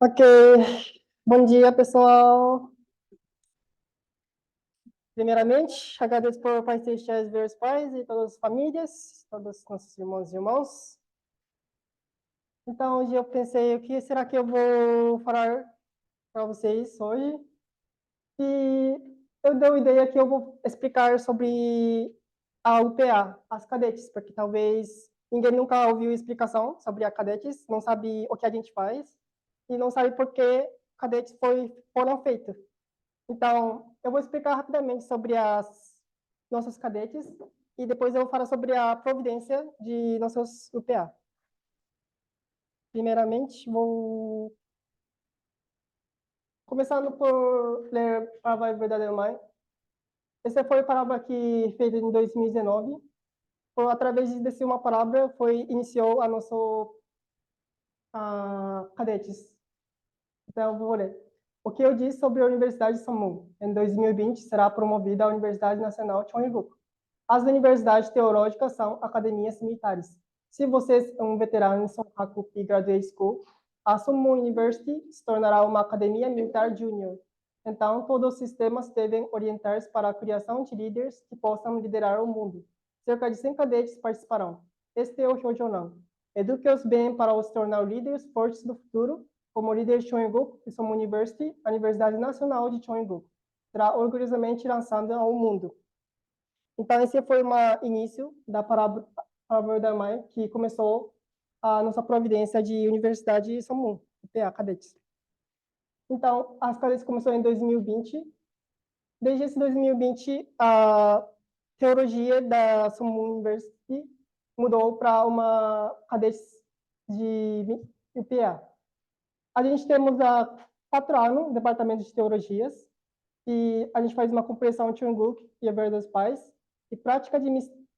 Ok, bom dia, pessoal. Primeiramente, agradeço por prestigiar ver os pais e todas as famílias, todos os nossos irmãos e irmãos. Então, hoje eu pensei, o que será que eu vou falar para vocês hoje? E eu dei a ideia que eu vou explicar sobre a UPA, as cadetes, porque talvez ninguém nunca ouviu explicação sobre a cadetes, não sabe o que a gente faz e não sabe por que cadetes foram feitos. Então, eu vou explicar rapidamente sobre as nossas cadetes e depois eu vou falar sobre a providência de nossos UPA. Primeiramente, vou começando por ler a Palavra Verdadeira Mãe. Essa foi a palavra que fez em 2019. Por através desse uma palavra foi iniciou a nosso cadetes. Então, eu vou ler. O que eu disse sobre a Universidade de Samu? Em 2020 será promovida a Universidade Nacional Chongyuk. As universidades teológicas são academias militares. Se você é um veterano em Sonhaku Graduate School, a Sumu University se tornará uma academia militar júnior. Então, todos os sistemas devem orientar-se para a criação de líderes que possam liderar o mundo. Cerca de 100 cadetes participarão. Este é o Shojonan. Eduque-os bem para os tornar líderes fortes do futuro, como líder de Chongyuk e Sumu University, a Universidade Nacional de Chongyuk. Será orgulhosamente lançada ao mundo. Então, esse foi o início da palavra da mãe, que começou a nossa providência de Universidade Samu, UPA, cadetes. Então, as cadetes começou em 2020. Desde esse 2020, a teologia da Samu University mudou para uma cadetes de UPA. A gente temos há 4 anos o departamento de teologias, e a gente faz uma compreensão de Chongyuk e a Verdade dos Pais, e prática de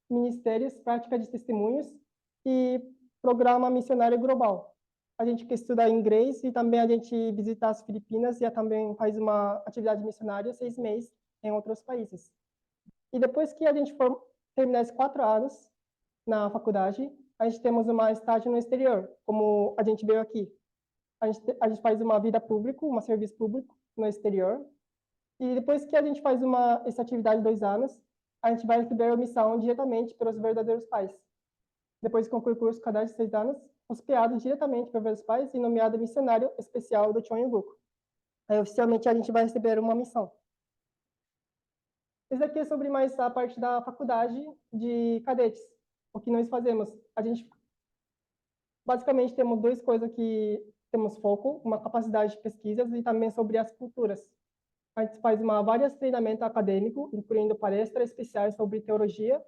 ministérios, prática de testemunhos e programa missionário global. A gente que estuda inglês e também a gente visita as Filipinas e também faz uma atividade missionária 6 meses em outros países. E depois que a gente terminar esses 4 anos na faculdade, a gente temos uma estágio no exterior, como a gente veio aqui. A gente faz uma vida pública, um serviço público no exterior. E depois que a gente faz essa atividade de 2 anos, a gente vai receber a missão diretamente pelos verdadeiros pais. Depois de concluir o curso, cada 6 anos, hospedado diretamente pelos verdadeiros pais e nomeado missionário especial do Chongyuk. Aí, oficialmente, a gente vai receber uma missão. Isso aqui é sobre mais a parte da faculdade de cadetes. O que nós fazemos? A gente, basicamente, temos 2 coisas que temos foco, uma capacidade de pesquisas e também sobre as culturas. A gente faz vários treinamentos acadêmicos, incluindo palestras especiais sobre teologia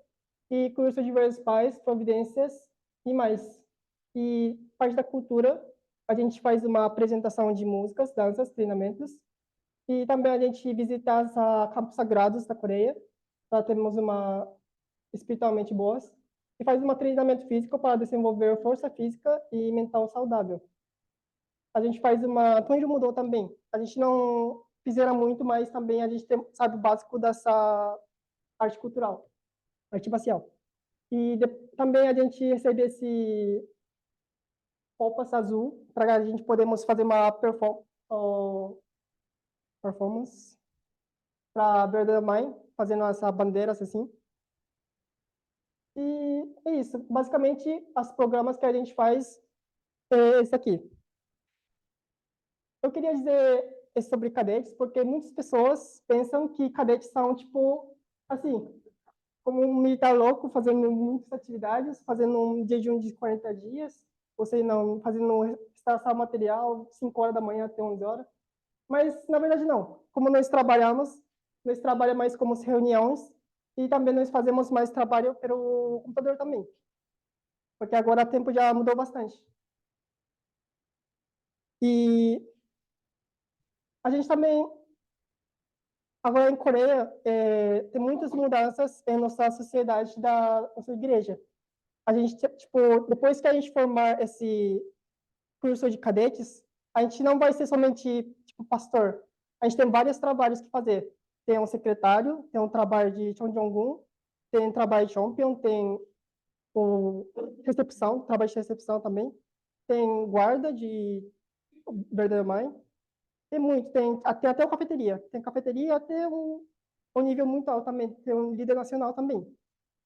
e curso de vários pais, providências e mais. E parte da cultura, a gente faz uma apresentação de músicas, danças, treinamentos. E também a gente visita os campos sagrados da Coreia, para termos uma espiritualmente boas. E faz um treinamento físico para desenvolver força física e mental saudável. A gente faz Tonjo mudou também. A gente não fizeram muito, mas também a gente sabe o básico dessa arte cultural, arte marcial. E também a gente recebe esse roupas azul para a gente podermos fazer uma performance para a Verda Mãe, fazendo essa bandeiras assim. E é isso. Basicamente, os programas que a gente faz é esse aqui. Eu queria dizer sobre cadetes, porque muitas pessoas pensam que cadetes são, tipo, assim, como um militar louco, fazendo muitas atividades, fazendo um jejum de 40 dias, você não, fazendo extração material, 5 horas da manhã até 11 horas. Mas, na verdade, não. Como nós trabalhamos mais como reuniões, e também nós fazemos mais trabalho pelo computador também. Porque agora o tempo já mudou bastante. E a gente também, agora em Coreia, tem muitas mudanças em nossa sociedade da nossa igreja. A gente, tipo, depois que a gente formar curso de cadetes, a gente não vai ser somente tipo pastor. A gente tem vários trabalhos que fazer. Tem um secretário, tem um trabalho de Cheonjong-gun, tem trabalho de Chongpyeong, tem o recepção, trabalho de recepção também, tem guarda de verdadeiro mãe, tem muito, tem até uma cafeteria, tem cafeteria até um nível muito alto também, tem um líder nacional também.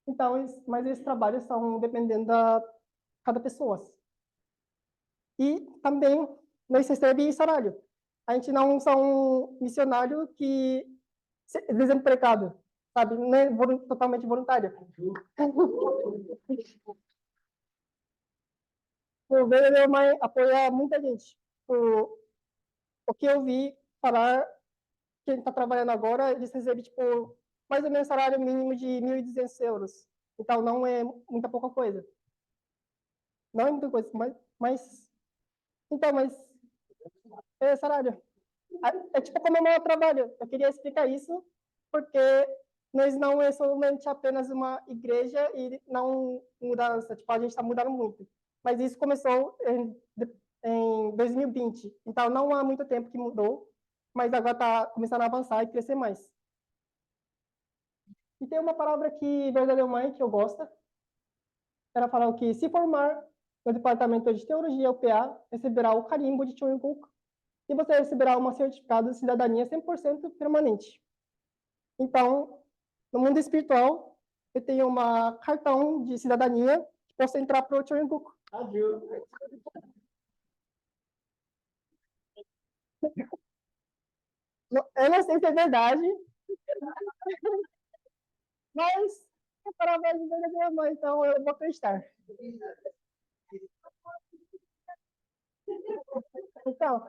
Então, mas esses trabalhos são dependendo da cada pessoa. E também nós recebemos salário. A gente não são missionário que desempregado, sabe? Não é totalmente voluntário. O verdadeiro mãe apoia muita gente. O que eu vi falar, quem está trabalhando agora, eles recebem, tipo, mais ou menos salário mínimo de 1.200 euros. Então, não é muita pouca coisa. Não é muita coisa, mas é salário. É tipo como o meu trabalho. Eu queria explicar isso porque nós não é somente apenas uma igreja e não mudança. Tipo, a gente está mudando muito. Mas isso começou em 2020. Então, não há muito tempo que mudou, mas agora está começando a avançar e crescer mais. E tem uma palavra que verdadeiramente que eu gosto. Ela fala que se formar no Departamento de Teologia UPA, receberá o carimbo de Cheongguk e você receberá um certificado de cidadania 100% permanente. Então, no mundo espiritual, eu tenho uma cartão de cidadania que posso entrar para o Cheongguk. Eu não sei se é verdade, mas é palavra de verdadeira, então eu vou acreditar. Então,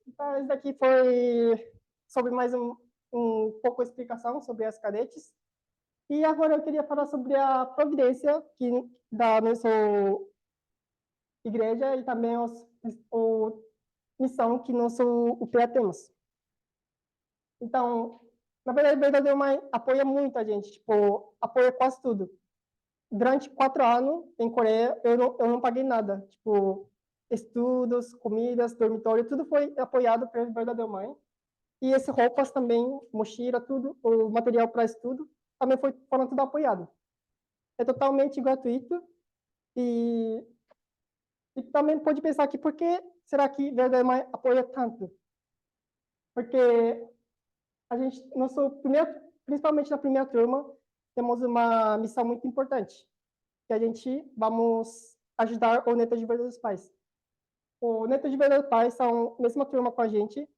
então isso daqui foi sobre mais um pouco de explicação sobre as cadetes. E agora eu queria falar sobre a providência que da nossa igreja e também a missão que nosso UPA temos. Então, na verdade, o Verdadeiro Mãe apoia muito a gente, tipo, apoia quase tudo. Durante 4 anos em Coreia, eu não paguei nada. Tipo, estudos, comidas, dormitório, tudo foi apoiado pelo Verdadeiro Mãe. E essas roupas também, mochila, tudo, o material para estudo, também foram tudo apoiado. É totalmente gratuito e também pode pensar aqui, por que será que Verdadeiro Mãe apoia tanto? Porque a gente, principalmente na primeira turma, temos uma missão muito importante, que a gente vamos ajudar o Neto de Verdadeiros Pais. O Neto de Verdadeiros Pais são a mesma turma com a gente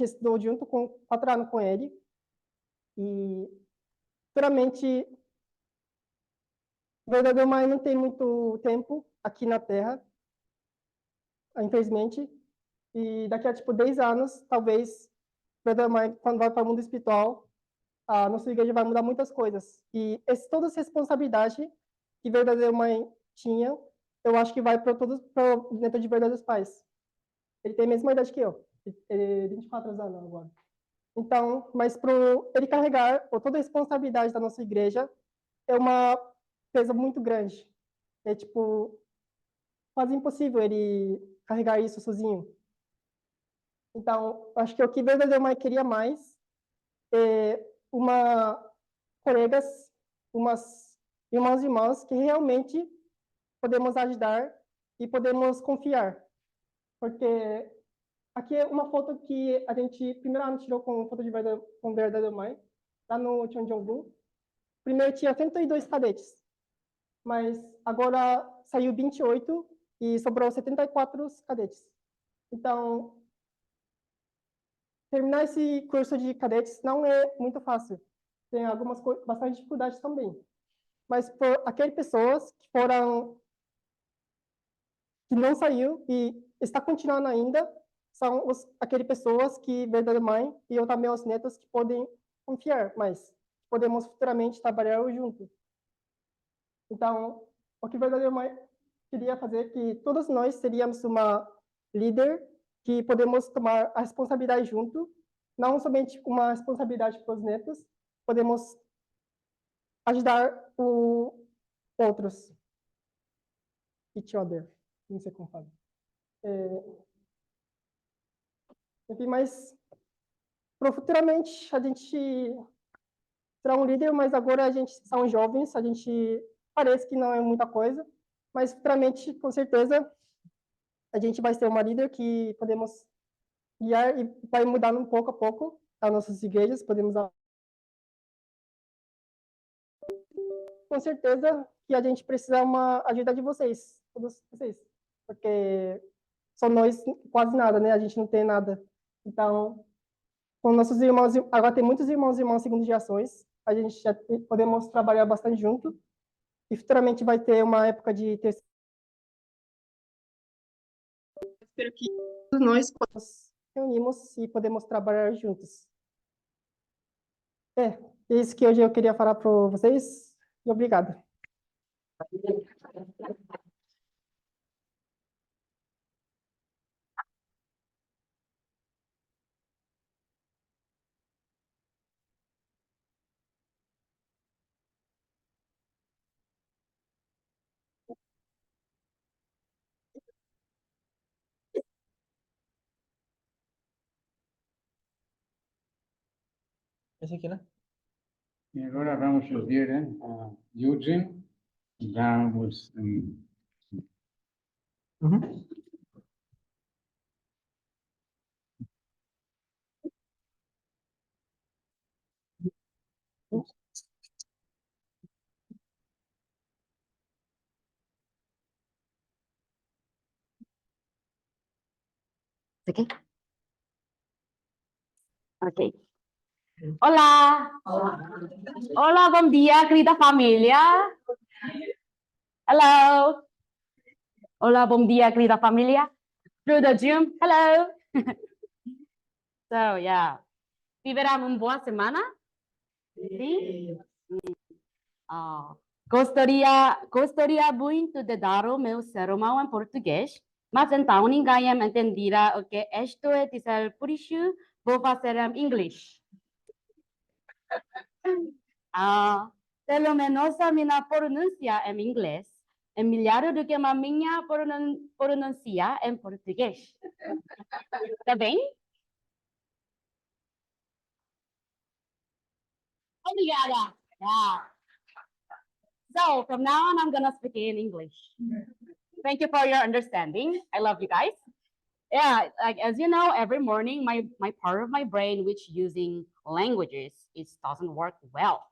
estudou junto com 4 anos com ele, e futuramente, Verdadeiro Mãe não tem muito tempo aqui na Terra, infelizmente, e daqui a, tipo, 10 anos, talvez, Verdadeiro Mãe, quando vai para o mundo espiritual, a nossa igreja vai mudar muitas coisas. E toda essa responsabilidade que Verdadeiro Mãe tinha, eu acho que vai para o Neto de Verdadeiros Pais. Ele tem a mesma idade que eu. Ele é 24 anos agora. Então, mas para ele carregar toda a responsabilidade da nossa igreja é uma peso muito grande. É, tipo, quase impossível ele carregar isso sozinho. Então, acho que o que Verdadeiro Mãe queria mais é uma colegas, umas irmãos e irmãs que realmente podemos ajudar e podemos confiar. Porque aqui é uma foto que a gente, primeiro ano, tirou com foto de com verdadeira mãe, lá no Cheonjong-gun. Primeiro tinha 102 cadetes, mas agora saiu 28 e sobrou 74 cadetes. Então, terminar esse curso de cadetes não é muito fácil. Tem bastante dificuldades também. Mas por aquelas pessoas que não saiu e está continuando ainda, são aquelas pessoas que verdadeira mãe e eu também os netos que podem confiar, mas podemos futuramente trabalhar juntos. Então, o que verdadeira mãe queria fazer é que todos nós seríamos uma líder que podemos tomar a responsabilidade junto, não somente uma responsabilidade para os netos, podemos ajudar outros. Each other. Não sei como fala. Enfim, mas futuramente a gente será um líder, mas agora a gente são jovens, a gente parece que não é muita coisa, mas futuramente, com certeza, a gente vai ser uma líder que podemos guiar e vai mudando pouco a pouco as nossas igrejas, podemos com certeza que a gente precisa uma ajuda de vocês, todos vocês, porque só nós quase nada, né? A gente não tem nada. Então, com nossos irmãos, agora tem muitos irmãos e irmãs segundo gerações, a gente já podemos trabalhar bastante junto e futuramente vai ter uma época de terceiro. Espero que todos nós nos reunimos e podemos trabalhar juntos. É isso que hoje eu queria falar para vocês e obrigado. Esse aqui, né? E agora vamos ouvir a Eugene. Vamos. Ok. Ok. Olá! Olá, bom dia, querida família. Hello. Olá, bom dia, querida família. Through the Zoom. Hello. So, yeah. Tiveram uma boa semana? Sim? Gostaria muito de dar o meu sermão em português, mas então ninguém entenderá o que estou a dizer, por isso vou fazer em inglês. Pelo menos a minha pronúncia em inglês é melhor do que a minha pronúncia em português. Tá bem? Obrigada. Yeah. So from now on, I'm gonna speak in English. Thank you for your understanding. I love you guys. Yeah, like as you know, every morning my part of my brain which using languages it doesn't work well.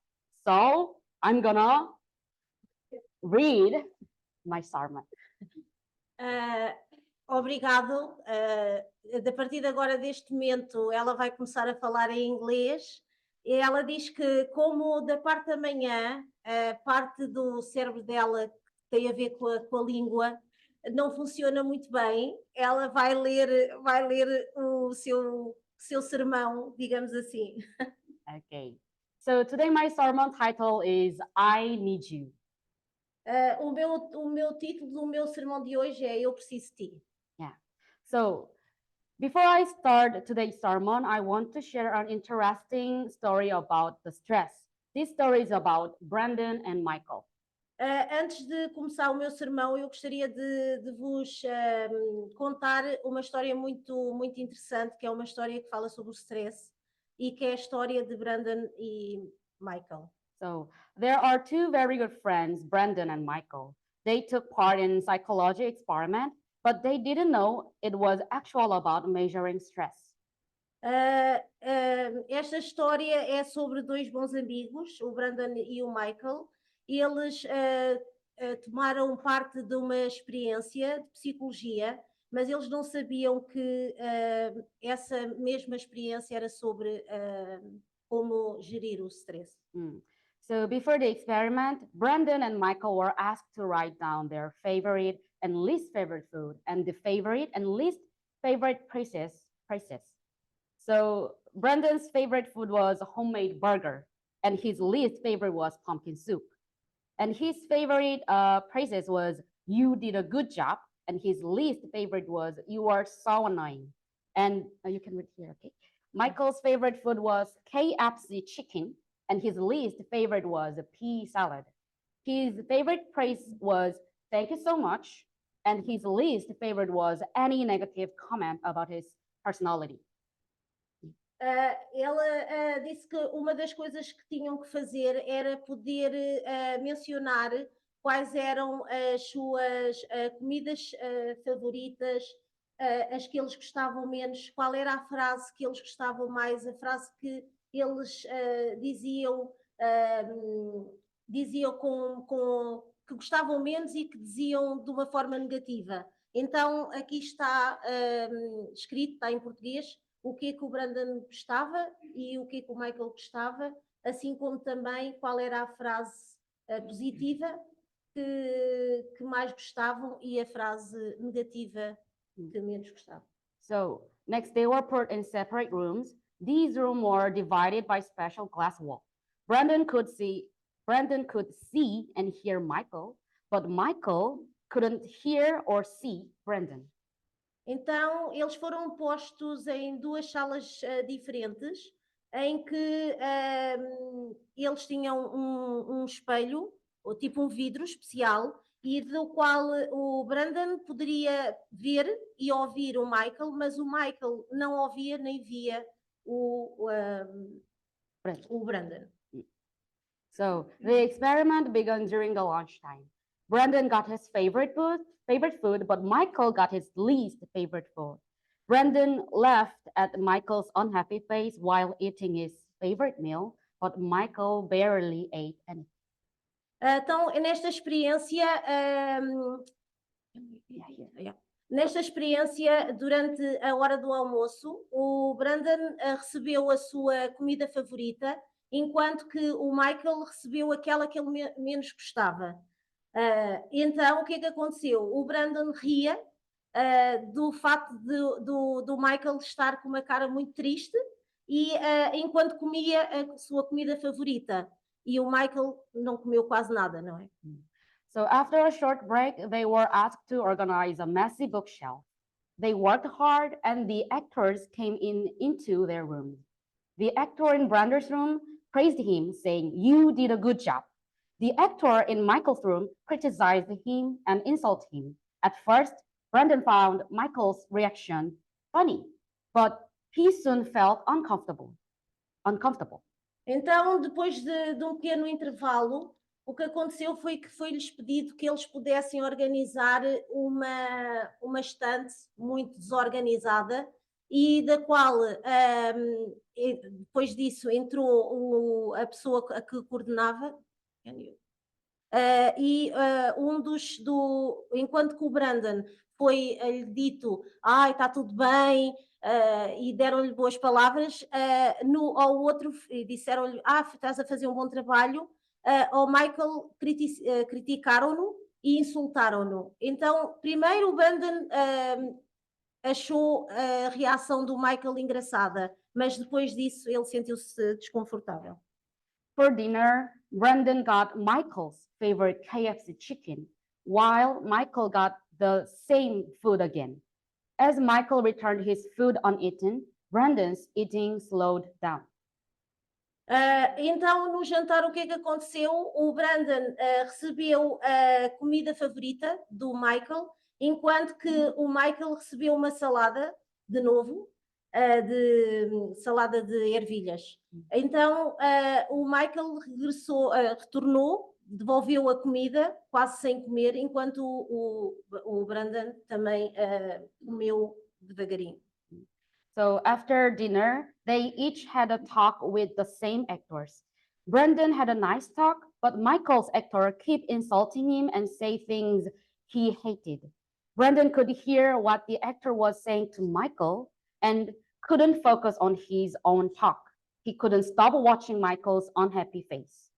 So I'm gonna read my sermon. Obrigado. A partir de agora, deste momento, ela vai começar a falar em inglês. E ela diz que, como da parte da manhã, a parte do cérebro dela que tem a ver com a língua não funciona muito bem, ela vai ler o seu sermão, digamos assim. Okay. So today my sermon title is I Need You. O meu título do meu sermão de hoje é Eu Preciso de Ti. Yeah. So before I start today's sermon, I want to share an interesting story about the stress. This story is about Brandon and Michael. Antes de começar o meu sermão, eu gostaria de vos contar uma história muito, muito interessante, que é uma história que fala sobre o stress e que é a história de Brandon e Michael. So there are two very good friends, Brandon and Michael. They took part in psychology experiment, but they didn't know it was actual about measuring stress. Esta história é sobre dois bons amigos, o Brandon e o Michael. Eles tomaram parte de uma experiência de psicologia, mas eles não sabiam que essa mesma experiência era sobre como gerir o stress. So before the experiment, Brandon and Michael were asked to write down their favorite and least favorite food and the favorite and least favorite prices. So Brandon's favorite food was a homemade burger and his least favorite was pumpkin soup. And his favorite praises was you did a good job and his least favorite was you are so annoying. And you can read here, okay? Michael's favorite food was KFC chicken and his least favorite was a pea salad. His favorite praise was "thank you so much," and his least favorite was any negative comment about his personality. Ela disse que uma das coisas que tinham que fazer era poder mencionar quais eram as suas comidas favoritas, as que eles gostavam menos, qual era a frase que eles gostavam mais, a frase que eles diziam que gostavam menos e que diziam de uma forma negativa. Então, aqui está escrito, está em português, o que o Brandon gostava e o que o Michael gostava, assim como também qual era a frase positiva que mais gostavam e a frase negativa que menos gostavam. So next, they were put in separate rooms. These rooms were divided by special glass wall. Brandon could see and hear Michael, but Michael couldn't hear or see Brandon. Então, eles foram postos em duas salas diferentes, em que eles tinham um espelho, ou tipo um vidro especial, e do qual o Brandon poderia ver e ouvir o Michael, mas o Michael não ouvia nem via o Brandon. So the experiment began during the lunchtime. Brandon got his favorite food, but Michael got his least favorite food. Brandon laughed at Michael's unhappy face while eating his favorite meal, but Michael barely ate anything. Então, nesta experiência, durante a hora do almoço, o Brandon recebeu a sua comida favorita, enquanto que o Michael recebeu aquela que ele menos gostava. Então, o que é que aconteceu? O Brandon ria do facto do Michael estar com uma cara muito triste e enquanto comia a sua comida favorita. E o Michael não comeu quase nada, não é? So after a short break, they were asked to organize a messy bookshelf. They worked hard and the actors came into their room. The actor in Brandon's room praised him, saying, "You did a good job." The actor in Michael's room criticized him and insulted him. At first, Brandon found Michael's reaction funny, but he soon felt uncomfortable. Então, depois de um pequeno intervalo, o que aconteceu foi que foi-lhes pedido que eles pudessem organizar uma estante muito desorganizada e da qual, depois disso, entrou a pessoa que coordenava, enquanto que o Brandon foi-lhe dito, está tudo bem, e deram-lhe boas palavras, ao outro disseram-lhe, estás a fazer um bom trabalho, ao Michael criticaram-no e insultaram-no. Então, primeiro o Brandon achou a reação do Michael engraçada, mas depois disso ele sentiu-se desconfortável. For dinner, Brandon got Michael's favorite KFC chicken, while Michael got the same food again. As Michael returned his food uneaten, Brandon's eating slowed down. Então, no jantar, o que é que aconteceu? O Brandon recebeu a comida favorita do Michael, enquanto que o Michael recebeu uma salada, de novo, salada de ervilhas. Então, o Michael retornou, devolveu a comida, quase sem comer, enquanto o Brandon também comeu devagarinho. So after dinner, they each had a talk with the same actors. Brandon had a nice talk, but Michael's actor kept insulting him and say things he hated. Brandon could hear what the actor was saying to Michael and couldn't focus on his own talk. He couldn't stop watching Michael's unhappy face.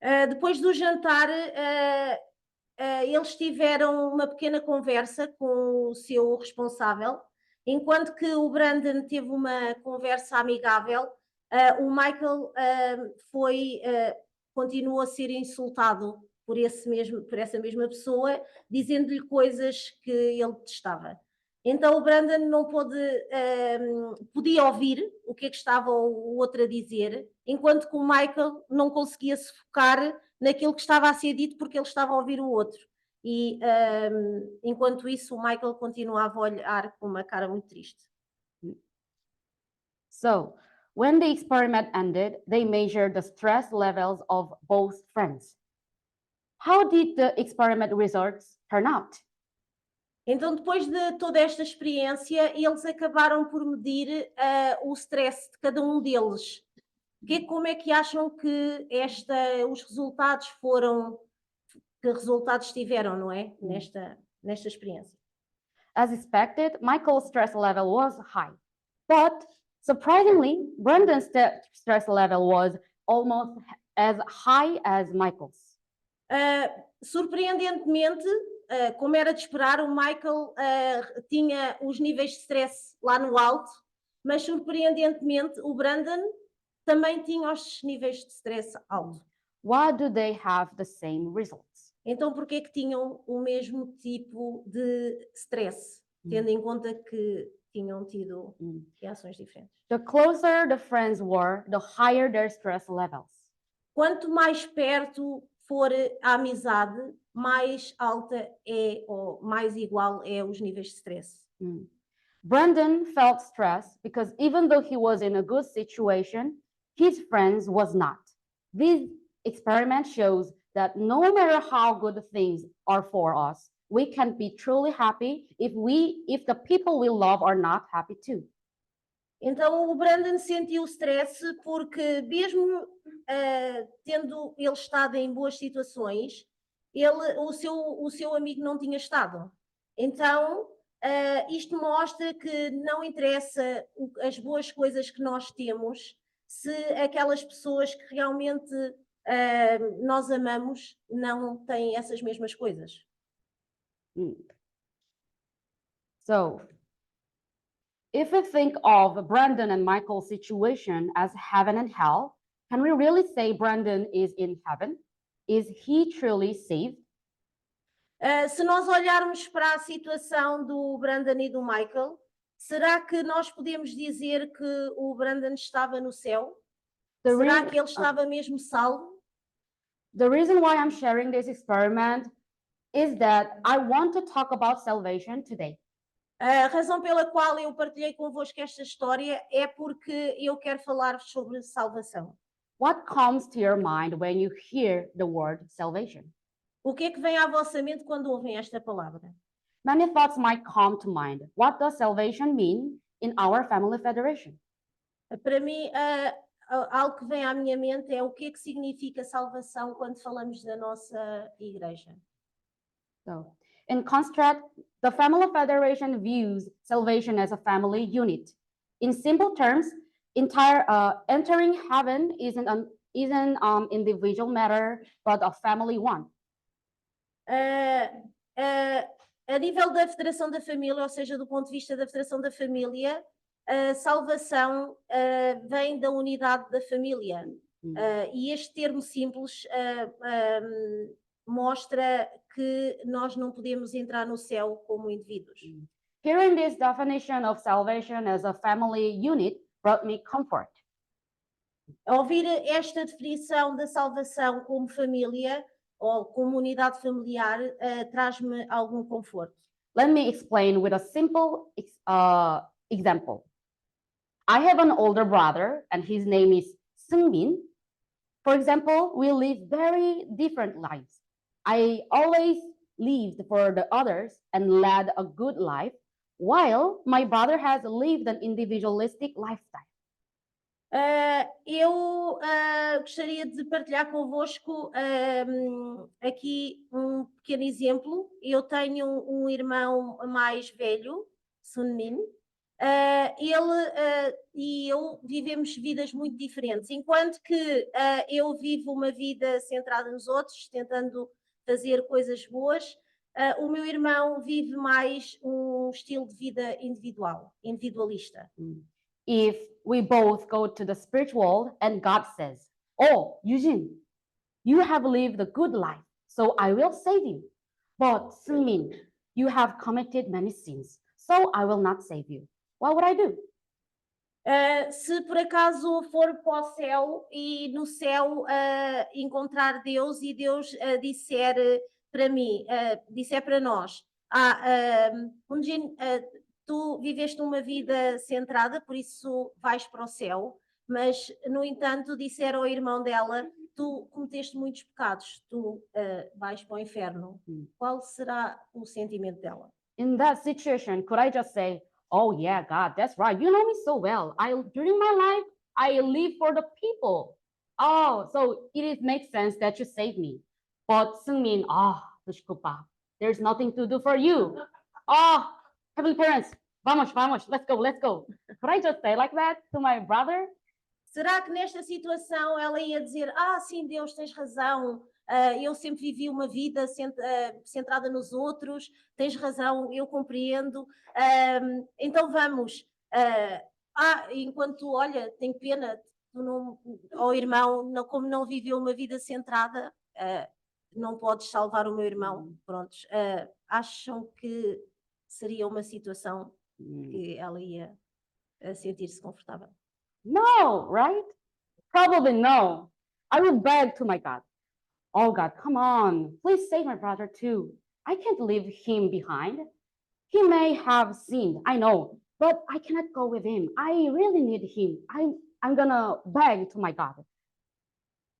Depois do jantar, eles tiveram uma pequena conversa com o seu responsável. Enquanto que o Brandon teve uma conversa amigável, o Michael continuou a ser insultado por essa mesma pessoa, dizendo-lhe coisas que ele detestava. Então o Brandon não pôde, podia ouvir o que é que estava o outro a dizer, enquanto que o Michael não conseguia se focar naquilo que estava a ser dito porque ele estava a ouvir o outro. E enquanto isso o Michael continuava a olhar com uma cara muito triste. So, when the experiment ended, they measured the stress levels of both friends. How did the experiment results turn out? Então, depois de toda esta experiência, eles acabaram por medir o stress de cada um deles. Como é que acham que os resultados foram, que resultados tiveram, não é? Nesta experiência. As expected, Michael's stress level was high, but surprisingly, Brandon's stress level was almost as high as Michael's. Surpreendentemente, como era de esperar, o Michael tinha os níveis de stress lá no alto, mas surpreendentemente o Brandon também tinha os níveis de stress alto. Why do they have the same results? Então, por que tinham o mesmo tipo de stress, tendo em conta que tinham tido reações diferentes? The closer the friends were, the higher their stress levels. Quanto mais perto for a amizade, mais alta é ou mais igual é os níveis de stress. Brandon felt stress because even though he was in a good situation, his friends was not. This experiment shows that no matter how good things are for us, we can be truly happy if the people we love are not happy too. Então o Brandon sentiu stress porque mesmo tendo ele estado em boas situações, o seu amigo não tinha estado. Então isto mostra que não interessa as boas coisas que nós temos, se aquelas pessoas que realmente nós amamos não têm essas mesmas coisas. So, if we think of Brandon and Michael's situation as heaven and hell, can we really say Brandon is in heaven? Is he truly saved? Se nós olharmos para a situação do Brandon e do Michael, será que nós podemos dizer que o Brandon estava no céu? Será que ele estava mesmo salvo? The reason why I'm sharing this experiment is that I want to talk about salvation today. A razão pela qual eu partilhei convosco esta história é porque eu quero falar-vos sobre salvação. What comes to your mind when you hear the word salvation? O que é que vem à vossa mente quando ouvem esta palavra? Many thoughts might come to mind. What does salvation mean in our family federation? Para mim, algo que vem à minha mente é o que significa salvação quando falamos da nossa igreja. So, in construct, the Family Federation views salvation as a family unit. In simple terms, entering heaven isn't an individual matter, but a family one. A nível da Federação da Família, ou seja, do ponto de vista da Federação da Família, a salvação vem da unidade da família. E este termo simples mostra que nós não podemos entrar no céu como indivíduos. Hearing this definition of salvation as a family unit brought me comfort. Ouvir esta definição da salvação como família ou comunidade familiar traz-me algum conforto. Let me explain with a simple example. I have an older brother and his name is Seungmin. For example, we live very different lives. I always lived for the others and led a good life, while my brother has lived an individualistic lifestyle. Eu gostaria de partilhar convosco aqui um pequeno exemplo. Eu tenho um irmão mais velho, Sunmin. Ele e eu vivemos vidas muito diferentes. Enquanto que eu vivo uma vida centrada nos outros, tentando fazer coisas boas, o meu irmão vive mais um estilo de vida individualista. If we both go to the spiritual world and God says, "Oh, Eugene, you have lived a good life, so I will save you. But Seungmin, you have committed many sins, so I will not save you. What would I do? Se por acaso for para o céu e no céu encontrar Deus e Deus disser para mim, disser para nós, tu viveste uma vida centrada, por isso vais para o céu, mas no entanto disser ao irmão dela, tu cometeste muitos pecados, tu vais para o inferno. Qual será o sentimento dela? In that situation, could I just say, oh yeah, God, that's right. You know me so well. During my life, I live for the people. Oh, so makes sense that you saved me. But Seungmin, desculpa, there's nothing to do for you. Heavenly parents, vamos, let's go. Could I just say like that to my brother? Será que nesta situação ela ia dizer, sim, Deus, tens razão, eu sempre vivi uma vida centrada nos outros, tens razão, eu compreendo, então vamos. Enquanto, olha, tenho pena, irmão, como não viveu uma vida centrada, não podes salvar o meu irmão. Prontos, acham que seria uma situação que ela ia sentir-se confortável? No, right? Probably no. I will beg to my God. Oh God, come on, please save my brother too. I can't leave him behind. He may have sinned, I know, but I cannot go with him. I really need him. I'm gonna beg to my God.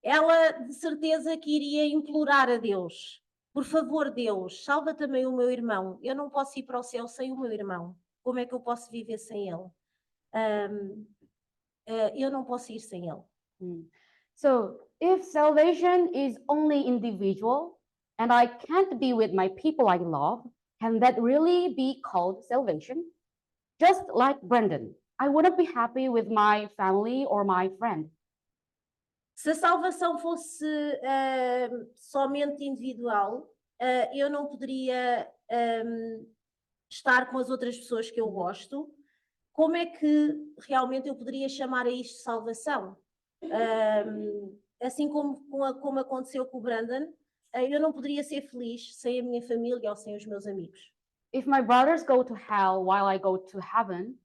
Ela de certeza que iria implorar a Deus. Por favor, Deus, salva também o meu irmão. Eu não posso ir para o céu sem o meu irmão. Como é que eu posso viver sem ele? Eu não posso ir sem ele. So if salvation is only individual and I can't be with my people I love, can that really be called salvation? Just like Brendan, I wouldn't be happy with my family or my friend. Se a salvação fosse somente individual, eu não poderia estar com as outras pessoas que eu gosto. Como é que realmente eu poderia chamar a isto salvação? Assim como aconteceu com o Brandon, eu não poderia ser feliz sem a minha família ou sem os meus amigos. If my brothers go to hell while I go to heaven,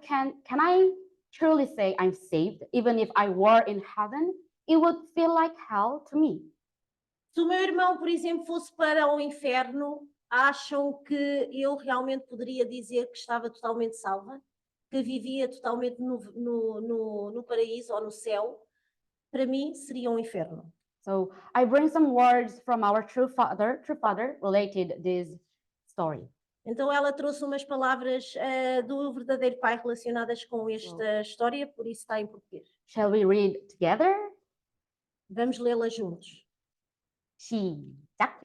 can I truly say I'm saved? Even if I were in heaven, it would feel like hell to me. Se o meu irmão, por exemplo, fosse para o inferno, acham que eu realmente poderia dizer que estava totalmente salva? Que vivia totalmente no paraíso ou no céu? Para mim, seria um inferno. So I bring some words from our true father related this story. Então ela trouxe umas palavras do verdadeiro pai relacionadas com esta história, por isso está em português. Shall we read together? Vamos lê-la juntos. 시작.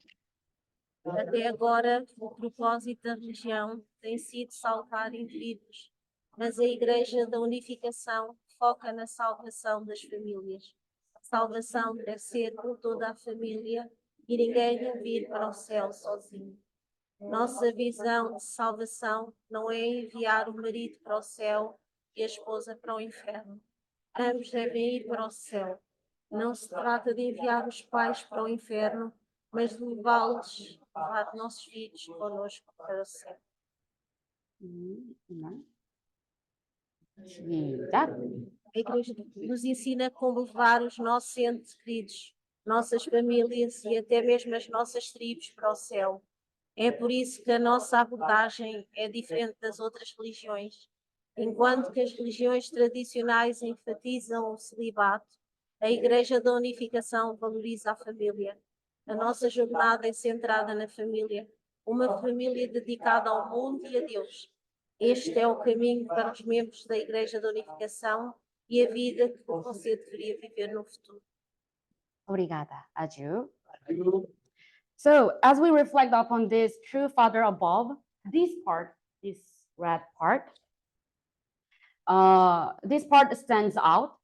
Até agora, o propósito da religião tem sido salvar indivíduos, mas a Igreja da Unificação foca na salvação das famílias. A salvação deve ser por toda a família e ninguém deve vir para o céu sozinho. Nossa visão de salvação não é enviar o marido para o céu e a esposa para o inferno. Ambos devem ir para o céu. Não se trata de enviar os pais para o inferno, mas de levar nossos filhos conosco para o céu. 시작. A Igreja nos ensina como levar os nossos entes queridos, nossas famílias e até mesmo as nossas tribos para o céu. É por isso que a nossa abordagem é diferente das outras religiões. Enquanto que as religiões tradicionais enfatizam o celibato, a Igreja da Unificação valoriza a família. A nossa jornada é centrada na família, uma família dedicada ao mundo e a Deus. Este é o caminho para os membros da Igreja da Unificação e a vida que você deveria viver no futuro. Obrigada, 아주. So, as we reflect upon this true father above, this red part, this part stands out.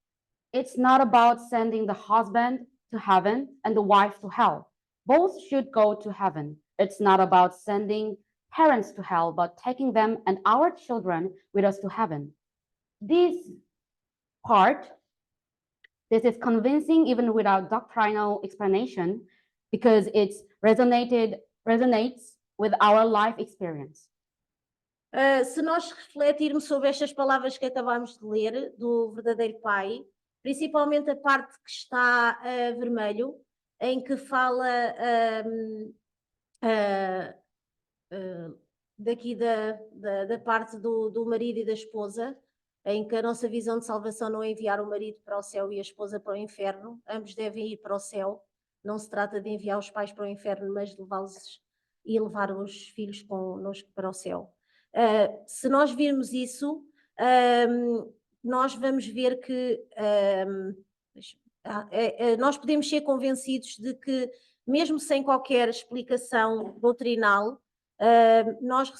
It's not about sending the husband to heaven and the wife to hell. Both should go to heaven. It's not about sending parents to hell, but taking them and our children with us to heaven. This is convincing even without doctrinal explanation because it resonates with our life experience. Se nós refletirmos sobre estas palavras que acabámos de ler, do verdadeiro Pai, principalmente a parte que está a vermelho, em que fala daqui da parte do marido e da esposa, em que a nossa visão de salvação não é enviar o marido para o céu e a esposa para o inferno, ambos devem ir para o céu. Não se trata de enviar os pais para o inferno, mas de levá-los e levar os filhos connosco para o céu. Se nós virmos isso, nós vamos ver que nós podemos ser convencidos de que, mesmo sem qualquer explicação doutrinal, nós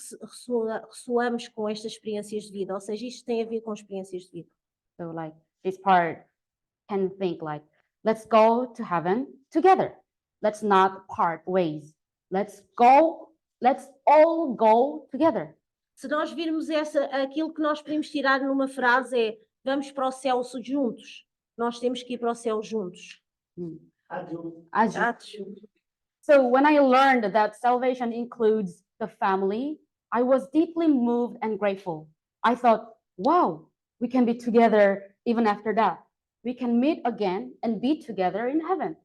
ressoamos com estas experiências de vida, ou seja, isto tem a ver com experiências de vida. So like this part can think like, let's go to heaven together. Let's not part ways. Let's all go together. Se nós virmos aquilo que nós podemos tirar numa frase é: vamos para o céu juntos. Nós temos que ir para o céu juntos. So when I learned that salvation includes the family, I was deeply moved and grateful. I thought, wow, we can be together even after death. We can meet again and be together in heaven.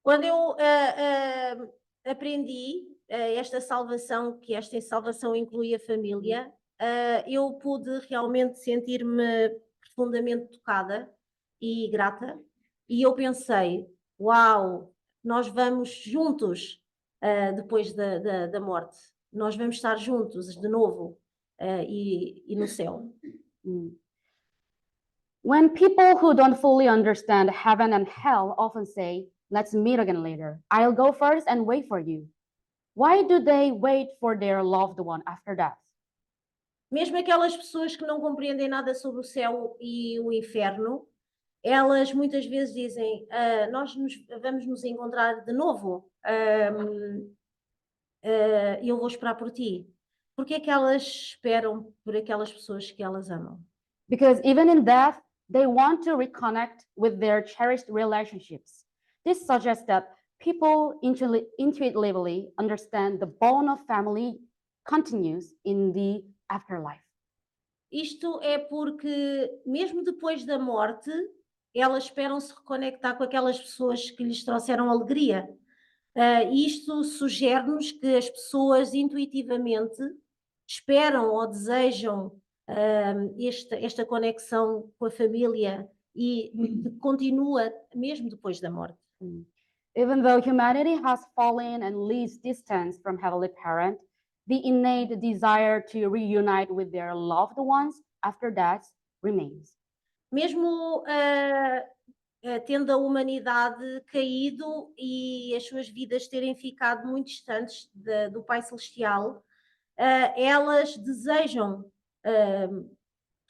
Quando eu aprendi esta salvação, que esta salvação inclui a família, eu pude realmente sentir-me profundamente tocada e grata. E eu pensei, uau, nós vamos juntos depois da morte. Nós vamos estar juntos de novo e no céu. When people who don't fully understand heaven and hell often say, let's meet again later. I'll go first and wait for you. Why do they wait for their loved one after death? Mesmo aquelas pessoas que não compreendem nada sobre o céu e o inferno, elas muitas vezes dizem, nós vamos nos encontrar de novo, eu vou esperar por ti. Por que é que elas esperam por aquelas pessoas que elas amam? Because even in death, they want to reconnect with their cherished relationships. This suggests that people intuitively understand the bond of family continues in the afterlife. Isto é porque, mesmo depois da morte, elas esperam se reconectar com aquelas pessoas que lhes trouxeram alegria. Isto sugere-nos que as pessoas intuitivamente esperam ou desejam esta conexão com a família e continua mesmo depois da morte. Even though humanity has fallen and leaves distance from Heavenly Parent, the innate desire to reunite with their loved ones after death remains. Mesmo tendo a humanidade caído e as suas vidas terem ficado muito distantes do Pai Celestial, elas desejam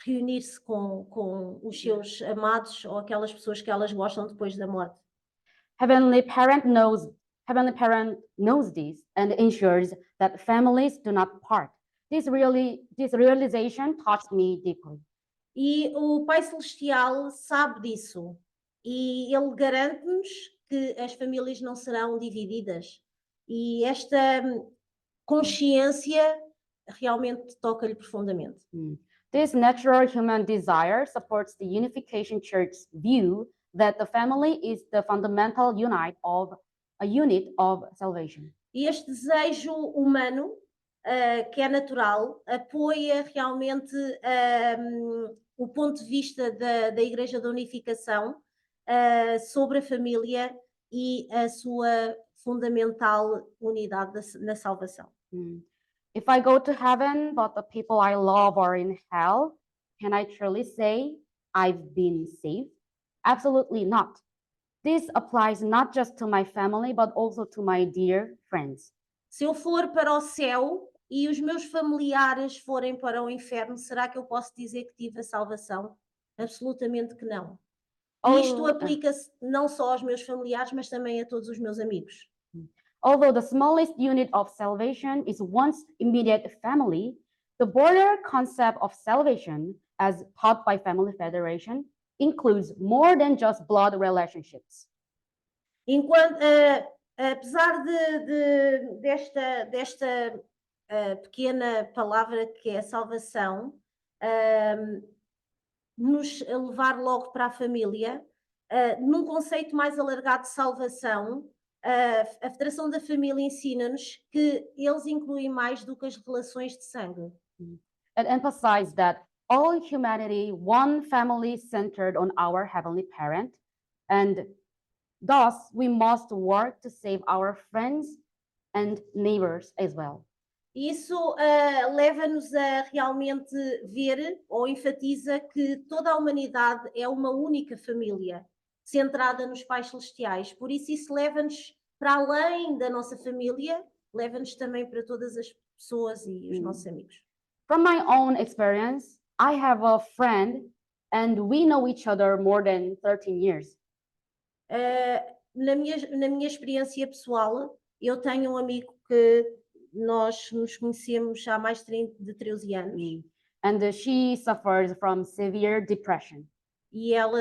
reunir-se com os seus amados ou aquelas pessoas que elas gostam depois da morte. Heavenly Parent knows this and ensures that families do not part. This realization touched me deeply. E o Pai Celestial sabe disso e ele garante-nos que as famílias não serão divididas. E esta consciência realmente toca-lhe profundamente. This natural human desire supports the Unification Church's view that the family is the fundamental unit of salvation. E este desejo humano, que é natural, apoia realmente o ponto de vista da Igreja da Unificação sobre a família e a sua fundamental unidade na salvação. If I go to heaven, but the people I love are in hell, can I truly say I've been saved? Absolutely not. This applies not just to my family, but also to my dear friends. Se eu for para o céu e os meus familiares forem para o inferno, será que eu posso dizer que tive a salvação? Absolutamente que não. E isto aplica-se não só aos meus familiares, mas também a todos os meus amigos. Although the smallest unit of salvation is one's immediate family, the broader concept of salvation, as taught by Family Federation, includes more than just blood relationships. Enquanto, apesar desta pequena palavra que é salvação, ahm, nos levar logo para a família, num conceito mais alargado de salvação, a Federação da Família ensina-nos que eles incluem mais do que as relações de sangue. It emphasized that all humanity, one family centered on our Heavenly Parent, and thus we must work to save our friends and neighbors as well. Isso leva-nos a realmente ver ou enfatiza que toda a humanidade é uma única família, centrada nos pais celestiais. Por isso leva-nos para além da nossa família, leva-nos também para todas as pessoas e os nossos amigos. From my own experience, I have a friend and we know each other more than 13 years. Na minha experiência pessoal, eu tenho um amigo que nós nos conhecemos há mais de 13 anos. And she suffers from severe depression. E ela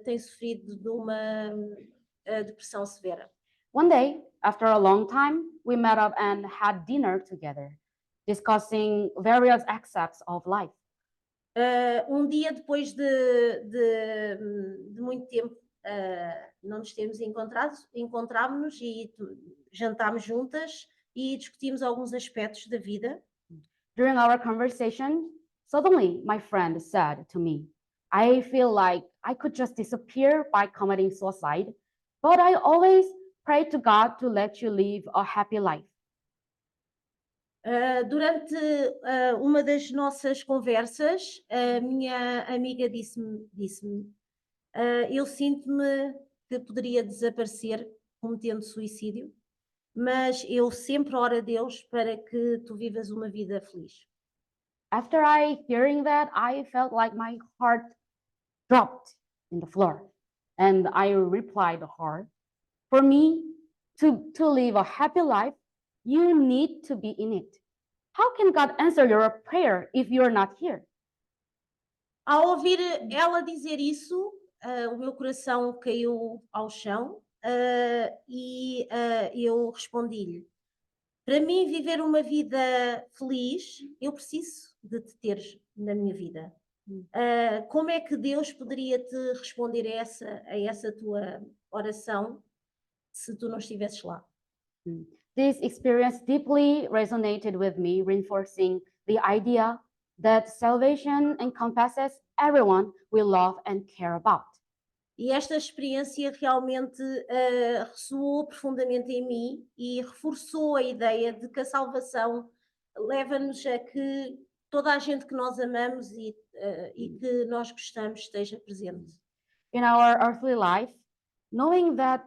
tem sofrido de uma depressão severa. One day, after a long time, we met up and had dinner together, discussing various aspects of life. Um dia depois de muito tempo não nos termos encontrado, encontrámos-nos e jantámos juntas e discutimos alguns aspectos da vida. During our conversation, suddenly my friend said to me, I feel like I could just disappear by committing suicide, but I always pray to God to let you live a happy life. Durante uma das nossas conversas, a minha amiga disse-me, eu sinto-me que poderia desaparecer cometendo suicídio, mas eu sempre oro a Deus para que tu vivas uma vida feliz. After hearing that, I felt like my heart dropped in the floor. And I replied to her, for me to live a happy life, you need to be in it. How can God answer your prayer if you're not here? Ao ouvir ela dizer isso, o meu coração caiu ao chão e eu respondi-lhe: para mim, viver uma vida feliz, eu preciso de te teres na minha vida. Como é que Deus poderia te responder a essa tua oração se tu não estivesses lá? This experience deeply resonated with me, reinforcing the idea that salvation encompasses everyone we love and care about. E esta experiência realmente ressoou profundamente em mim e reforçou a ideia de que a salvação leva-nos a que toda a gente que nós amamos e que nós gostamos esteja presente. In our earthly life, knowing that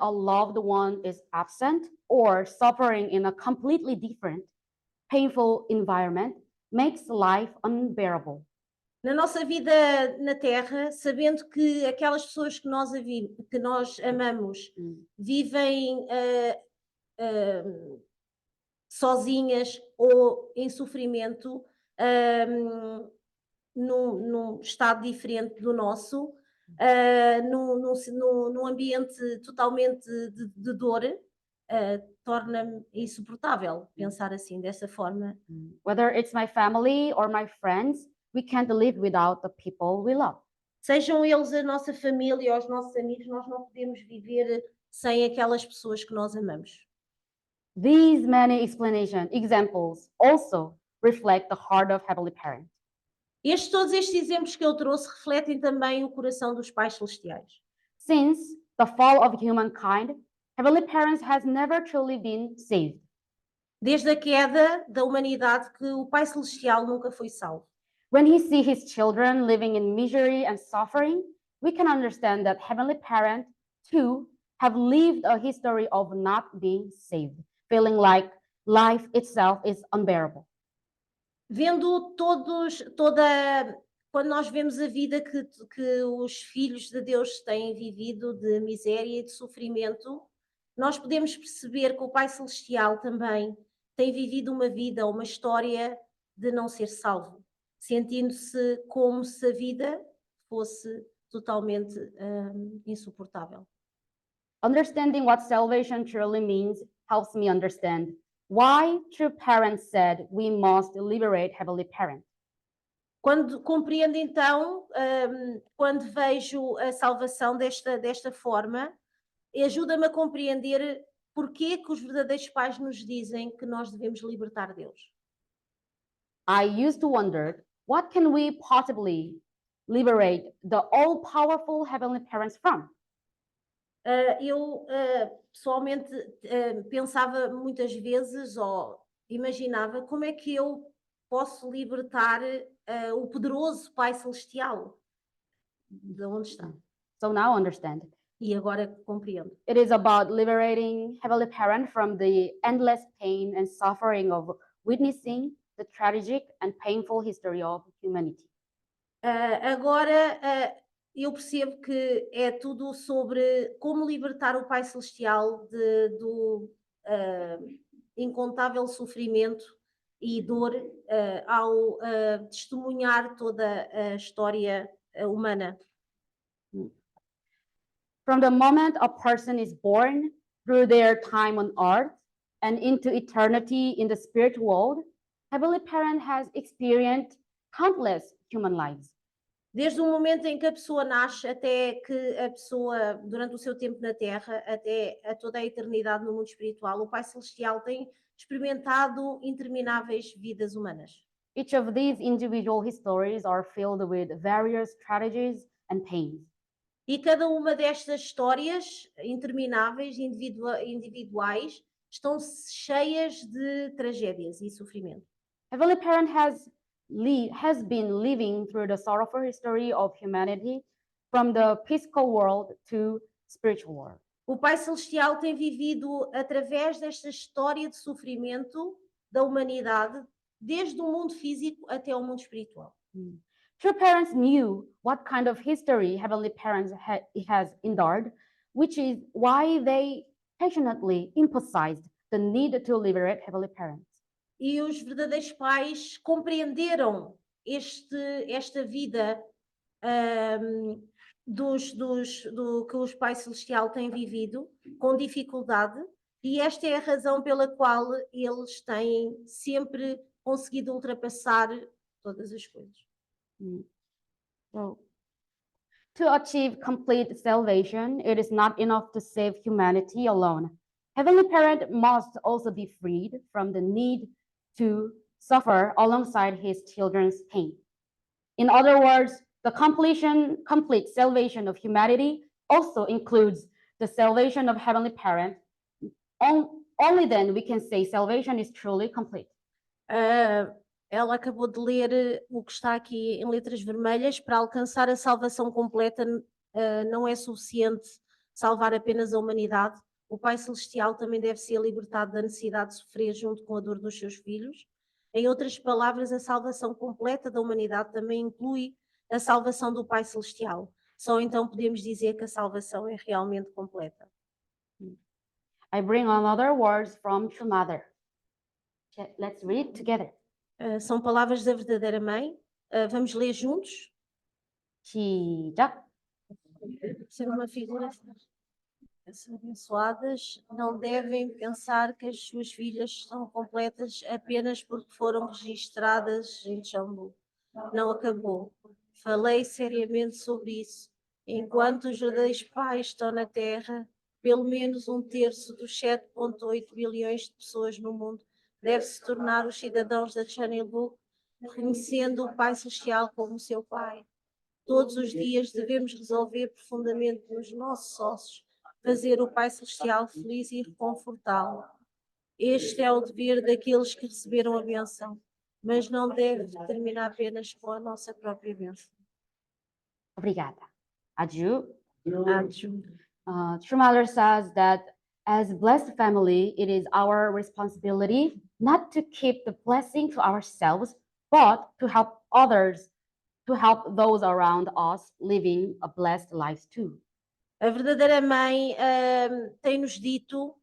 a loved one is absent or suffering in a completely different, painful environment makes life unbearable. Na nossa vida na Terra, sabendo que aquelas pessoas que nós amamos vivem sozinhas ou em sofrimento, num estado diferente do nosso, num ambiente totalmente de dor, torna-me insuportável pensar assim, dessa forma. Whether it's my family or my friends, we can't live without the people we love. Sejam eles a nossa família ou os nossos amigos, nós não podemos viver sem aquelas pessoas que nós amamos. These many examples also reflect the heart of Heavenly Parent. Todos estes exemplos que eu trouxe refletem também o coração dos pais celestiais. Since the fall of humankind, Heavenly Parents has never truly been saved. Desde a queda da humanidade, que o Pai Celestial nunca foi salvo. When he sees his children living in misery and suffering, we can understand that Heavenly Parent too have lived a history of not being saved, feeling like life itself is unbearable. Quando nós vemos a vida que os filhos de Deus têm vivido de miséria e de sofrimento, nós podemos perceber que o Pai Celestial também tem vivido uma vida, uma história de não ser salvo, sentindo-se como se a vida fosse totalmente insuportável. Understanding what salvation truly means helps me understand why true parents said we must liberate Heavenly Parent. Quando compreendo então, quando vejo a salvação desta forma, ajuda-me a compreender porque que os verdadeiros pais nos dizem que nós devemos libertar Deus. I used to wonder, what can we possibly liberate the all-powerful Heavenly Parents from? Eu pessoalmente pensava muitas vezes ou imaginava como é que eu posso libertar o poderoso Pai Celestial de onde está. So now I understand. E agora compreendo. It is about liberating Heavenly Parent from the endless pain and suffering of witnessing the tragic and painful history of humanity. Agora eu percebo que é tudo sobre como libertar o Pai Celestial do incontável sofrimento e dor ao testemunhar toda a história humana. From the moment a person is born through their time on earth and into eternity in the spirit world, Heavenly Parent has experienced countless human lives. Desde o momento em que a pessoa nasce até que a pessoa, durante o seu tempo na Terra, até a toda a eternidade no mundo espiritual, o Pai Celestial tem experimentado intermináveis vidas humanas. Each of these individual histories are filled with various tragedies and pains. E cada uma destas histórias intermináveis, individuais, estão cheias de tragédias e sofrimento. Heavenly Parent has been living through the sorrowful history of humanity from the physical world to spiritual world. O Pai Celestial tem vivido através desta história de sofrimento da humanidade, desde o mundo físico até o mundo espiritual. True parents knew what kind of history Heavenly Parents has endured, which is why they passionately emphasized the need to liberate Heavenly Parents. E os verdadeiros pais compreenderam esta vida do que os Pai Celestial têm vivido com dificuldade, e esta é a razão pela qual eles têm sempre conseguido ultrapassar todas as coisas. So, to achieve complete salvation, it is not enough to save humanity alone. Heavenly Parent must also be freed from the need to suffer alongside his children's pain. In other words, the complete salvation of humanity also includes the salvation of Heavenly Parent. Only then we can say salvation is truly complete. Ela acabou de ler o que está aqui em letras vermelhas. Para alcançar a salvação completa, não é suficiente salvar apenas a humanidade. O Pai Celestial também deve ser libertado da necessidade de sofrer junto com a dor dos seus filhos. Em outras palavras, a salvação completa da humanidade também inclui a salvação do Pai Celestial. Só então podemos dizer que a salvação é realmente completa. I bring another words from True Mother. Let's read together. São palavras da verdadeira mãe. Vamos ler juntos. 시작. Ser uma figura. As abençoadas não devem pensar que as suas filhas estão completas apenas porque foram registradas em Xambu. Não acabou. Falei seriamente sobre isso. Enquanto os verdadeiros pais estão na Terra, pelo menos 1/3 dos 7,8 bilhões de pessoas no mundo deve se tornar os cidadãos da Chanelbu, reconhecendo o Pai Celestial como seu Pai. Todos os dias devemos resolver profundamente nos nossos ossos, fazer o Pai Celestial feliz e reconfortá-lo. Este é o dever daqueles que receberam a bênção, mas não deve terminar apenas com a nossa própria bênção. Obrigada. Aju. Aju. True Mother says that as blessed family, it is our responsibility not to keep the blessing to ourselves, but to help others, to help those around us living a blessed life too. A verdadeira mãe tem-nos dito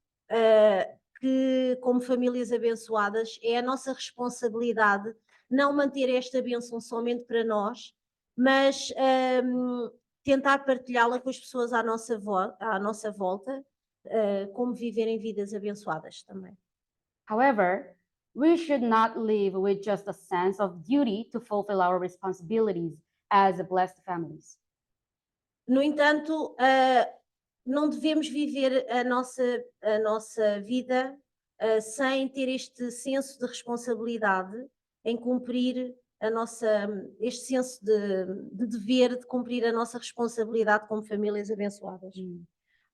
que, como famílias abençoadas, é a nossa responsabilidade não manter esta bênção somente para nós, mas tentar partilhá-la com as pessoas à nossa volta como viverem vidas abençoadas também. However, we should not live with just a sense of duty to fulfill our responsibilities as blessed families. No entanto, não devemos viver a nossa vida sem ter este senso de responsabilidade em cumprir este senso de dever de cumprir a nossa responsabilidade como famílias abençoadas.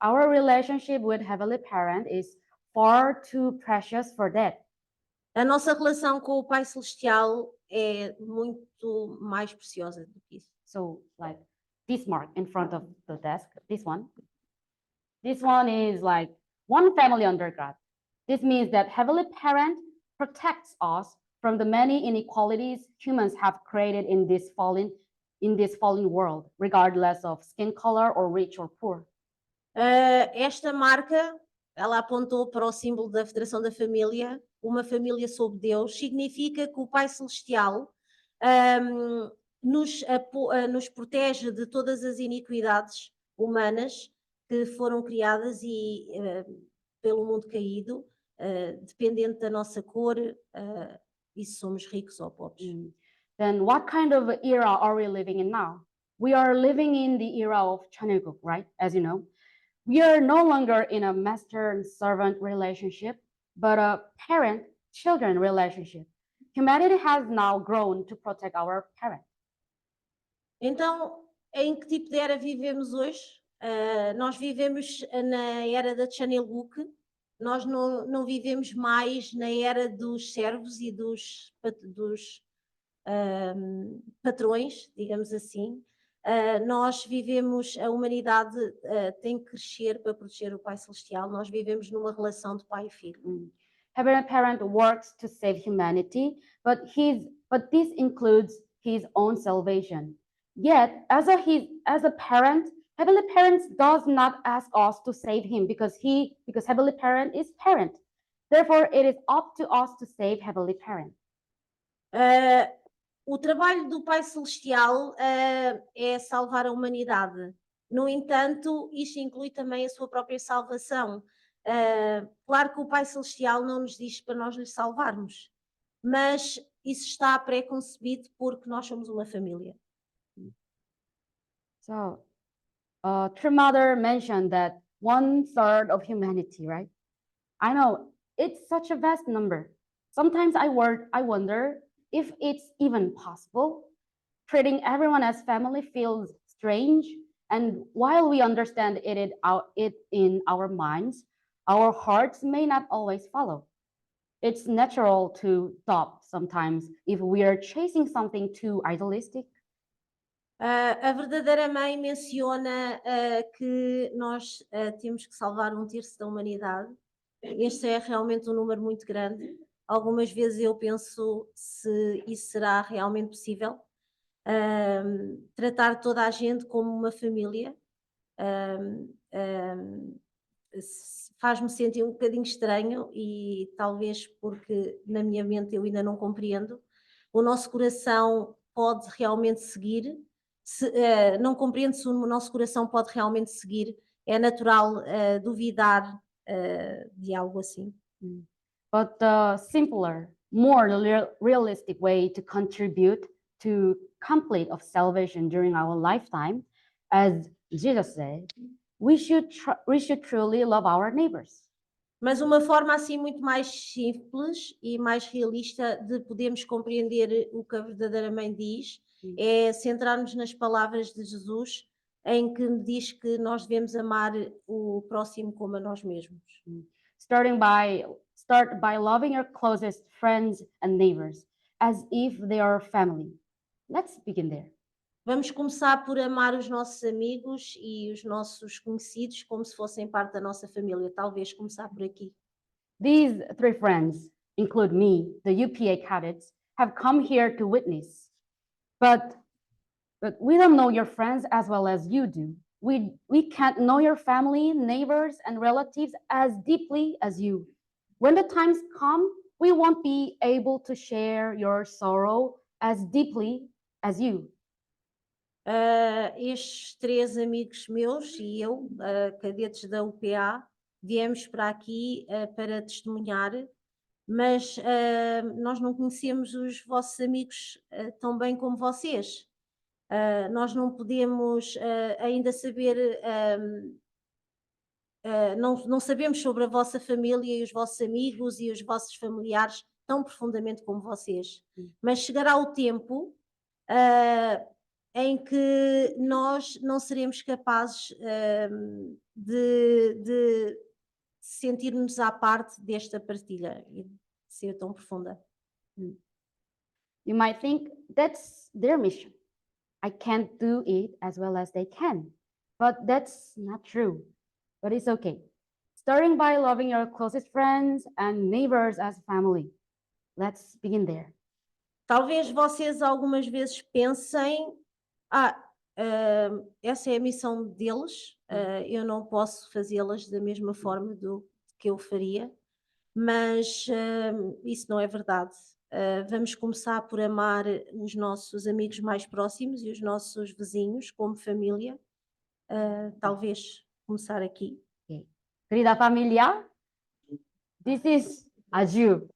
Our relationship with Heavenly Parent is far too precious for that. A nossa relação com o Pai Celestial é muito mais preciosa do que isso. So, like this mark in front of the desk, this one. This one is like one family under God. This means that Heavenly Parent protects us from the many inequalities humans have created in this fallen world, regardless of skin color or rich or poor. Esta marca, ela apontou para o símbolo da Federação da Família, uma família sob Deus, significa que o Pai Celestial nos protege de todas as iniquidades humanas que foram criadas pelo mundo caído, dependente da nossa cor, e se somos ricos ou pobres. Then what kind of era are we living in now? We are living in the era of Chanuguk, right? As you know, we are no longer in a master and servant relationship, but a parent-children relationship. Humanity has now grown to protect our parent. Então, em que tipo de era vivemos hoje? Nós vivemos na era da Chanelguk, nós não vivemos mais na era dos servos e dos patrões, digamos assim. Nós vivemos, a humanidade tem que crescer para proteger o Pai Celestial, nós vivemos numa relação de pai e filho. Heavenly Parent works to save humanity, but this includes his own salvation. Yet, as a parent, Heavenly Parent does not ask us to save him because Heavenly Parent is parent. Therefore, it is up to us to save Heavenly Parent. O trabalho do Pai Celestial é salvar a humanidade. No entanto, isto inclui também a sua própria salvação. Claro que o Pai Celestial não nos diz para nós lhe salvarmos, mas isso está pré-concebido porque nós somos uma família. So, True Mother mentioned that 1/3 of humanity, right? I know it's such a vast number. Sometimes I wonder if it's even possible. Treating everyone as family feels strange, and while we understand it in our minds, our hearts may not always follow. It's natural to doubt sometimes if we are chasing something too idealistic. A verdadeira mãe menciona que nós temos que salvar 1/3 da humanidade. Este é realmente um número muito grande. Algumas vezes eu penso se isso será realmente possível. Tratar toda a gente como uma família faz-me sentir um bocadinho estranho e talvez porque na minha mente eu ainda não compreendo. O nosso coração pode realmente seguir. Não compreendo se o nosso coração pode realmente seguir. É natural duvidar de algo assim. But the simpler, more realistic way to contribute to complete of salvation during our lifetime, as Jesus said, we should truly love our neighbors. Mas uma forma assim muito mais simples e mais realista de podermos compreender o que a verdadeira mãe diz é centrarmos nas palavras de Jesus, em que diz que nós devemos amar o próximo como a nós mesmos. Start by loving your closest friends and neighbors as if they are family. Let's begin there. Vamos começar por amar os nossos amigos e os nossos conhecidos como se fossem parte da nossa família. Talvez começar por aqui. These 3 friends include me, the UPA cadets, have come here to witness. But we don't know your friends as well as you do. We can't know your family, neighbors, and relatives as deeply as you. When the times come, we won't be able to share your sorrow as deeply as you. Estes 3 amigos meus e eu, cadetes da UPA, viemos para aqui para testemunhar, mas nós não conhecemos os vossos amigos tão bem como vocês. Nós não podemos ainda saber, não sabemos sobre a vossa família e os vossos amigos e os vossos familiares tão profundamente como vocês. Mas chegará o tempo em que nós não seremos capazes de sentir-nos à parte desta partilha e de ser tão profunda. You might think that's their mission. I can't do it as well as they can. But that's not true. But it's okay. Starting by loving your closest friends and neighbors as family. Let's begin there. Talvez vocês algumas vezes pensem, essa é a missão deles, eu não posso fazê-las da mesma forma do que eu faria, mas isso não é verdade. Vamos começar por amar os nossos amigos mais próximos e os nossos vizinhos como família. Talvez começar aqui. Querida familia, this is a Jew.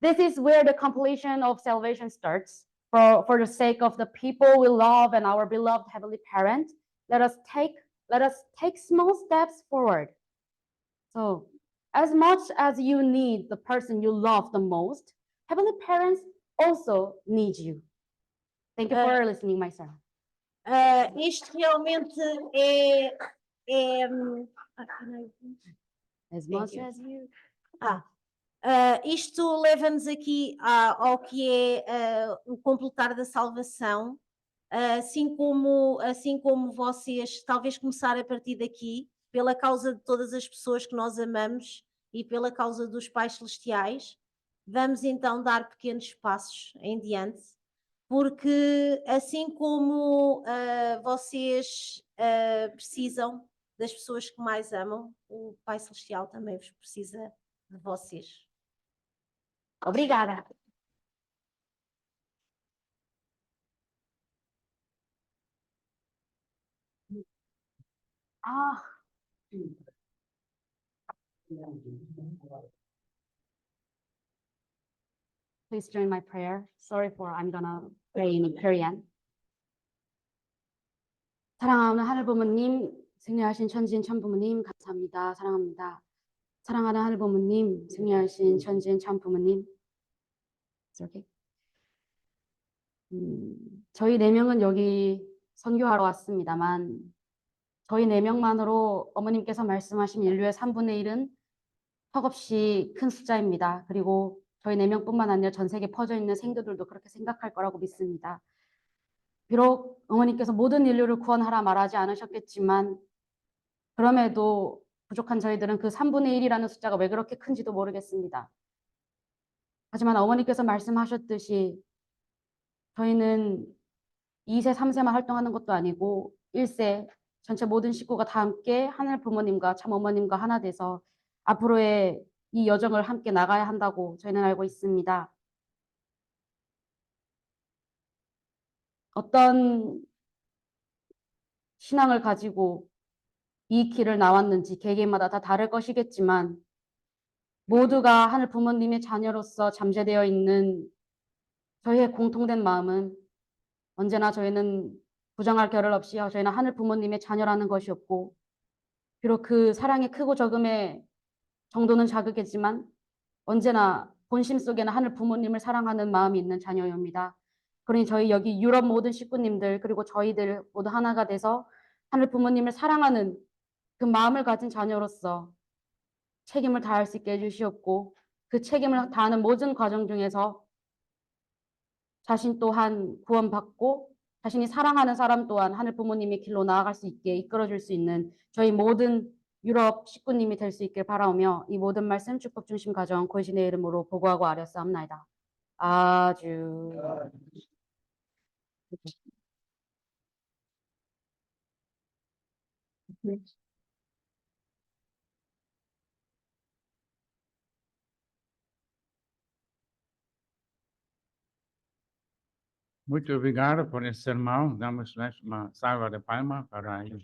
This is where the completion of salvation starts. For the sake of the people we love and our beloved Heavenly Parent, let us take small steps forward. So, as much as you need the person you love the most, Heavenly Parents also need you. Thank you for listening, my son. Isto realmente As much as you. Isto leva-nos aqui ao que é o completar da salvação, assim como vocês talvez começar a partir daqui, pela causa de todas as pessoas que nós amamos e pela causa dos pais celestiais, vamos então dar pequenos passos em diante, porque assim como vocês precisam das pessoas que mais amam, o Pai Celestial também vos precisa de vocês. Obrigada. Please join my prayer. I'm gonna pray in Korean. 사랑하는 하늘 부모님, 승리하신 천지인 천부모님 감사합니다. 사랑합니다. 사랑하는 하늘 부모님, 승리하신 천지인 천부모님. 이렇게. 저희 4명은 여기 선교하러 왔습니다만 저희 4명만으로 어머님께서 말씀하신 인류의 3분의 1은 턱없이 큰 숫자입니다. 그리고 저희 4명뿐만 아니라 전 세계에 퍼져 있는 생도들도 그렇게 생각할 거라고 믿습니다. 비록 어머님께서 모든 인류를 구원하라 말하지 않으셨겠지만 그럼에도 부족한 저희들은 그 3분의 1이라는 숫자가 왜 그렇게 큰지도 모르겠습니다. 하지만 어머니께서 말씀하셨듯이 저희는 2세, 3세만 활동하는 것도 아니고 1세 전체 모든 식구가 다 함께 하늘 부모님과 참 어머님과 하나 돼서 앞으로의 이 여정을 함께 나가야 한다고 저희는 알고 있습니다. 어떤 신앙을 가지고 이 길을 나왔는지 개개인마다 다 다를 것이겠지만 모두가 하늘 부모님의 자녀로서 잠재되어 있는 저희의 공통된 마음은 언제나 저희는 부정할 겨를 없이 저희는 하늘 부모님의 자녀라는 것이었고 비록 그 사랑의 크고 적음의 정도는 작겠지만 언제나 본심 속에는 하늘 부모님을 사랑하는 마음이 있는 자녀입니다. 그러니 저희 여기 유럽 모든 식구님들 그리고 저희들 모두 하나가 돼서 하늘 부모님을 사랑하는 그 마음을 가진 자녀로서 책임을 다할 수 있게 해주시옵고 그 책임을 다하는 모든 과정 중에서 자신 또한 구원받고 자신이 사랑하는 사람 또한 하늘 부모님의 길로 나아갈 수 있게 이끌어줄 수 있는 저희 모든 유럽 식구님이 될 수 있길 바라오며 이 모든 말씀 축복 중심 가정 고신의 이름으로 보고하고 아뢰었사옵나이다. 아주 Muito obrigado por esse sermão. Damos uma salva de palmas para ele.